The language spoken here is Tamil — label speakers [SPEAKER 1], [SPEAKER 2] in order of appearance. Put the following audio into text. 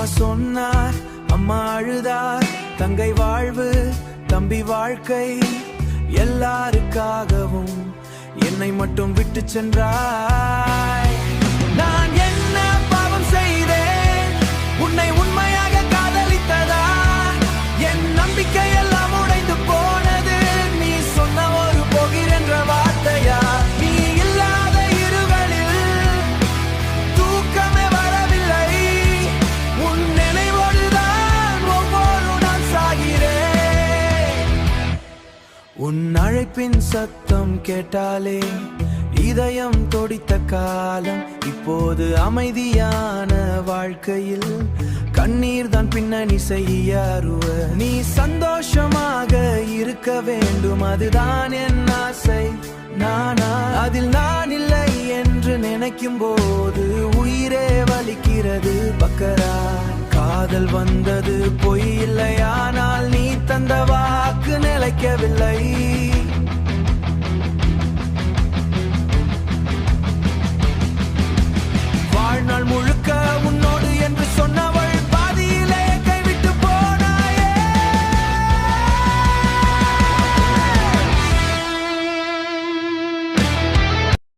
[SPEAKER 1] அப்பா சொன்னார், அம்மா அழுதார், தங்கை வாழ்வு தம்பி வாழ்க்கை எல்லாருக்காகவும் என்னை மட்டும் விட்டு சென்றாய். நான் என்ன பாவம் செய்தேன் உன்னை உண்மையாக காதலித்ததா? என் நம்பிக்கை எல்லாம் உடைந்து போனது நீ சொன்ன ஒரு போகிறென்ற வார்த்தையா? நீ இல்லாத இருகளில் தூக்கமே வரவில்லை, உன் நினைவோடுதான் ஒவ்வொரு நாள் சாகிறேன். உன் அழைப்பின் சத்தம் கேட்டாலே இதயம் தொடித்த காலம் இப்போது அமைதியான வாழ்க்கையில் கண்ணீர் தான் பின்னணி செய்யாருவ. நீ சந்தோஷமாக இருக்க வேண்டும், அதுதான் என் ஆசை. நானா அதில் நான் இல்லை என்று நினைக்கும் போது உயிரே வலிக்கிறது பக்கரா. காதல் வந்தது பொய் இல்லையானால் நீ தந்த வாக்கு நிலைக்கவில்லை.